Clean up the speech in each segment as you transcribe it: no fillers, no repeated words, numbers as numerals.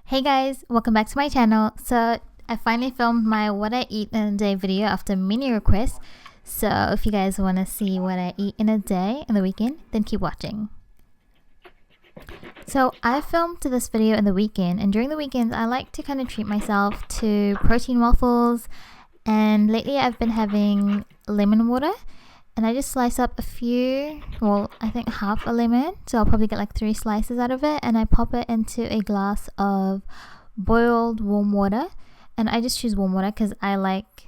Hey guys, welcome back to my channel. So I finally filmed my what I eat in a day video after many requests. So if you guys want to see what I eat in a day in the weekend, then keep watching. So I filmed this video in the weekend, and during the weekends I like to kind of treat myself to protein waffles, and lately I've been having lemon water. And I just slice up a few, well, I think half a lemon. So I'll probably get like 3 slices out of it. And I pop it into a glass of boiled warm water. And I just choose warm water because I like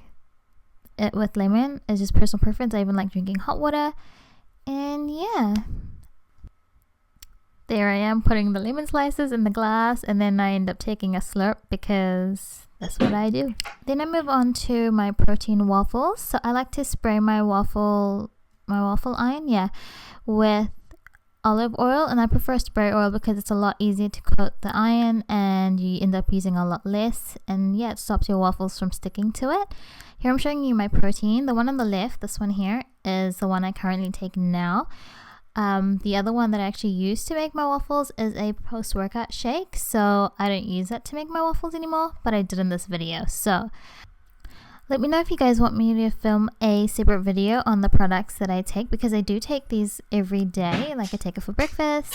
it with lemon. It's just personal preference. I even like drinking hot water. And yeah. There I am putting the lemon slices in the glass. And then I end up taking a slurp because that's what I do. Then I move on to my protein waffles. So I like to spray my waffle iron, with olive oil, and I prefer spray oil because it's a lot easier to coat the iron and you end up using a lot less, and it stops your waffles from sticking to it. Here I'm showing you my protein. The one on the left, this one here, is the one I currently take now. The other one that I actually use to make my waffles is a post-workout shake, so I don't use that to make my waffles anymore, but I did in this video. So let me know if you guys want me to film a separate video on the products that I take, because I do take these every day. Like I take it for breakfast,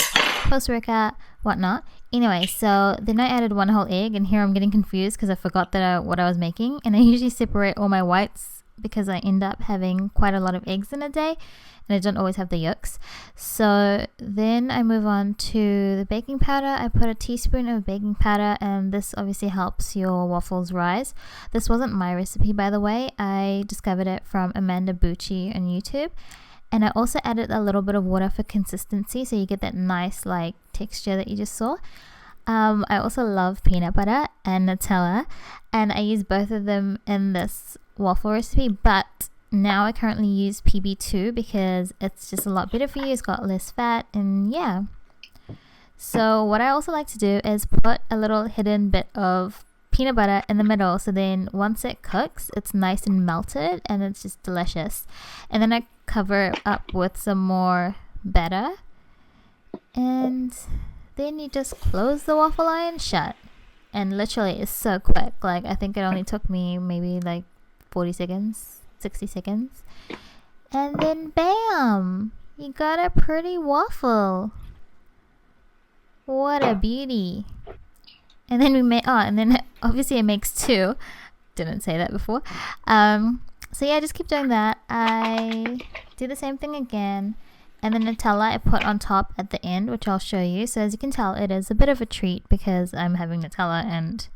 post-workout, whatnot. Anyway, so then I added 1 whole egg, and here I'm getting confused because I forgot what I was making, and I usually separate all my whites because I end up having quite a lot of eggs in a day and I don't always have the yolks. So then I move on to the baking powder. I put a teaspoon of baking powder, and this obviously helps your waffles rise. This wasn't my recipe, by the way. I discovered it from Amanda Bucci on YouTube. And I also added a little bit of water for consistency, so you get that nice like texture that you just saw. I also love peanut butter and Nutella, and I use both of them in this waffle recipe, but now I currently use PB2 because it's just a lot better for you. It's got less fat, and yeah. So what I also like to do is put a little hidden bit of peanut butter in the middle, so then once it cooks it's nice and melted and it's just delicious. And then I cover it up with some more batter, and then you just close the waffle iron shut, and literally it's so quick. Like I think it only took me maybe like 40 seconds, 60 seconds, and then bam, you got a pretty waffle. What a beauty. And then we made and then obviously it makes 2. Didn't say that before. So yeah, just keep doing that. I do the same thing again, and then Nutella I put on top at the end, which I'll show you. So as you can tell, it is a bit of a treat because I'm having Nutella and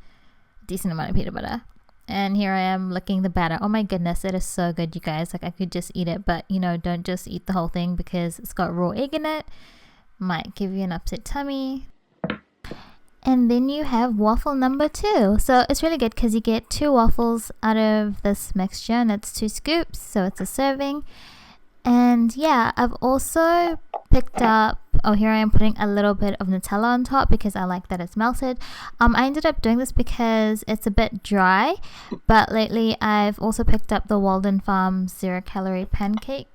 a decent amount of peanut butter. And here I am licking the batter. Oh my goodness, it is so good, you guys. Like I could just eat it, but don't just eat the whole thing because it's got raw egg in it. Might give you an upset tummy. And then you have waffle number 2. So it's really good because you get 2 waffles out of this mixture, and it's 2 scoops, so it's a serving. And yeah, I've also picked up, here I am putting a little bit of Nutella on top because I like that it's melted. I ended up doing this because it's a bit dry, but lately I've also picked up the Walden Farms 0 calorie pancake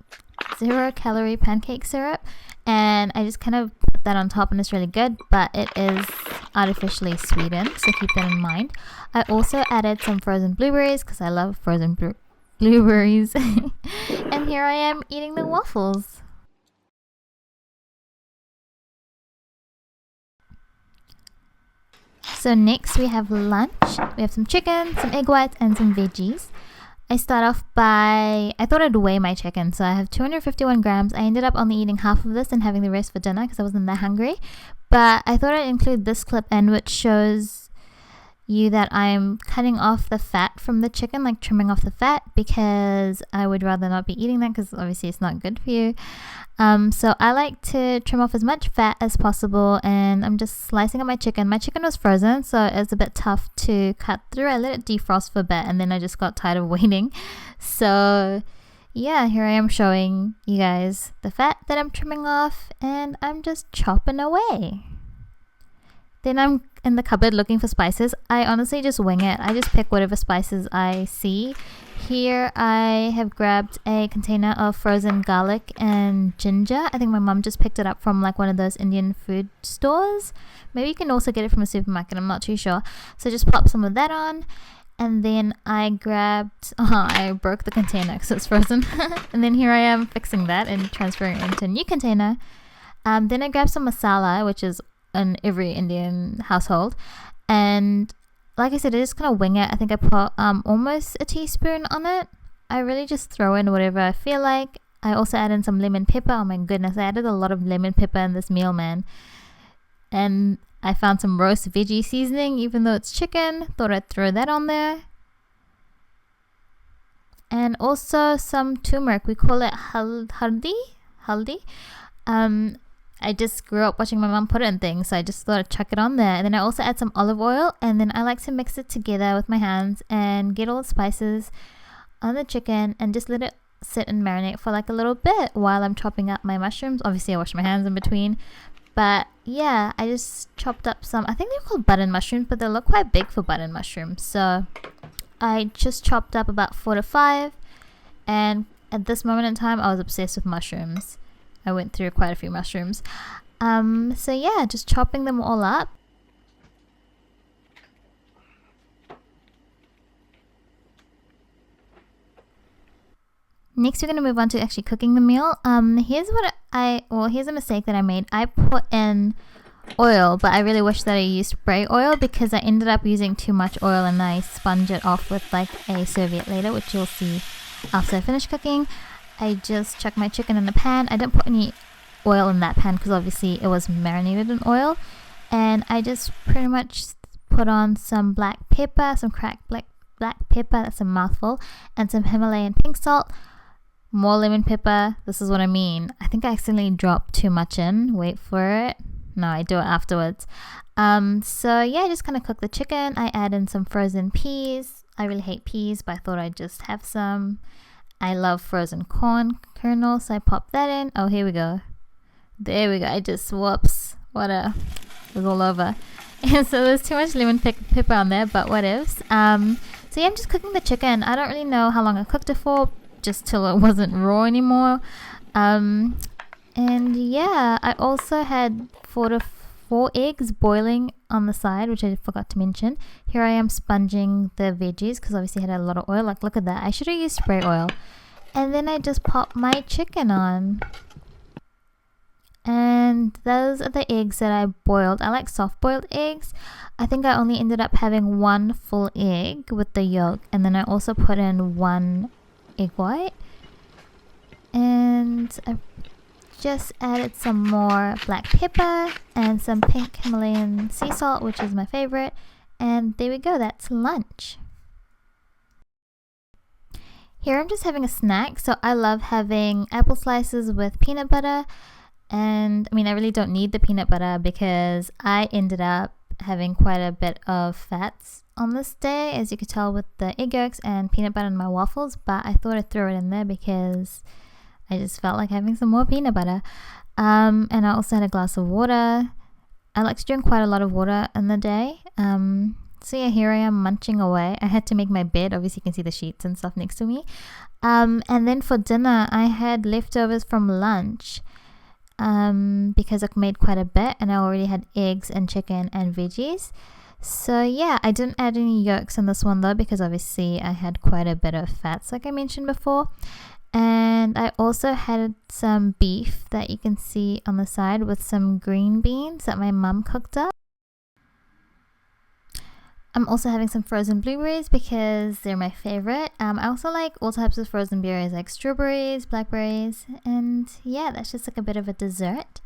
syrup, and I just kind of put that on top, and it's really good, but it is artificially sweetened, so keep that in mind. I also added some frozen blueberries because I love frozen blueberries. And here I am eating the waffles. So next we have lunch. We have some chicken, some egg whites, and some veggies. I start off by, I thought I'd weigh my chicken, so I have 251 grams. I ended up only eating half of this and having the rest for dinner because I wasn't that hungry. But I thought I'd include this clip in, which shows you that I'm cutting off the fat from the chicken, like trimming off the fat, because I would rather not be eating that because obviously it's not good for you. So I like to trim off as much fat as possible, and I'm just slicing up my chicken. My chicken was frozen, so it's a bit tough to cut through. I let it defrost for a bit, and then I just got tired of waiting. So yeah, here I am showing you guys the fat that I'm trimming off, and I'm just chopping away. Then I'm in the cupboard looking for spices. I honestly just wing it. I just pick whatever spices I see. Here I have grabbed a container of frozen garlic and ginger. I think my mum just picked it up from like one of those Indian food stores. Maybe you can also get it from a supermarket, I'm not too sure. So just pop some of that on. And then I grabbed, I broke the container because it's frozen. And then here I am fixing that and transferring it into a new container. Then I grabbed some masala, which is in every Indian household. And like I said, I just kind of wing it. I think I put almost a teaspoon on it. I really just throw in whatever I feel like. I also add in some lemon pepper. Oh my goodness, I added a lot of lemon pepper in this meal, man. And I found some roast veggie seasoning, even though it's chicken. Thought I'd throw that on there. And also some turmeric. We call it haldi. I just grew up watching my mum put it in things, so I just thought I'd chuck it on there. And then I also add some olive oil, and then I like to mix it together with my hands and get all the spices on the chicken and just let it sit and marinate for like a little bit while I'm chopping up my mushrooms. Obviously I wash my hands in between, but yeah, I just chopped up some, I think they're called button mushrooms, but they look quite big for button mushrooms. So I just chopped up about 4 to 5, and at this moment in time I was obsessed with mushrooms. I went through quite a few mushrooms. So yeah, just chopping them all up. Next we're going to move on to actually cooking the meal. Here's a mistake that I made. I put in oil, but I really wish that I used spray oil because I ended up using too much oil and I sponge it off with like a serviette later, which you'll see after I finish cooking. I just chucked my chicken in the pan. I didn't put any oil in that pan because obviously it was marinated in oil. And I just pretty much put on some black pepper, some cracked black pepper, that's a mouthful, and some Himalayan pink salt, more lemon pepper. This is what I mean. I think I accidentally dropped too much in. Wait for it. No, I do it afterwards. So yeah, I just kind of cook the chicken. I add in some frozen peas. I really hate peas, but I thought I'd just have some. I love frozen corn kernels, so I pop that in. Oh, here we go. There we go. I just, whoops. It was all over. And so there's too much lemon pepper on there, but whatevs. So yeah, I'm just cooking the chicken. I don't really know how long I cooked it for, just till it wasn't raw anymore. And yeah, I also had 4 to 4 eggs boiling on the side, which I forgot to mention. Here I am sponging the veggies because obviously I had a lot of oil. Like, look at that. I should have used spray oil. And then I just pop my chicken on. And those are the eggs that I boiled. I like soft boiled eggs. I think I only ended up having 1 full egg with the yolk. And then I also put in 1 egg white. And I just added some more black pepper and some pink Himalayan sea salt, which is my favorite. And there we go, that's lunch. Here I'm just having a snack. So I love having apple slices with peanut butter. And I mean, I really don't need the peanut butter because I ended up having quite a bit of fats on this day, as you could tell with the egg yolks and peanut butter in my waffles. But I thought I'd throw it in there because I just felt like having some more peanut butter. And I also had a glass of water. I like to drink quite a lot of water in the day. So yeah, here I am munching away. I had to make my bed. Obviously, you can see the sheets and stuff next to me. And then for dinner, I had leftovers from lunch because I made quite a bit. And I already had eggs and chicken and veggies. So yeah, I didn't add any yolks in this one though because obviously I had quite a bit of fats like I mentioned before. And I also had some beef that you can see on the side with some green beans that my mum cooked up. I'm also having some frozen blueberries because they're my favorite. I also like all types of frozen berries like strawberries, blackberries, and yeah, that's just like a bit of a dessert.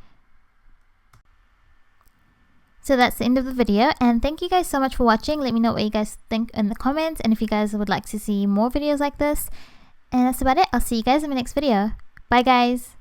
So that's the end of the video, and thank you guys so much for watching. Let me know what you guys think in the comments, and if you guys would like to see more videos like this. And that's about it. I'll see you guys in my next video. Bye guys.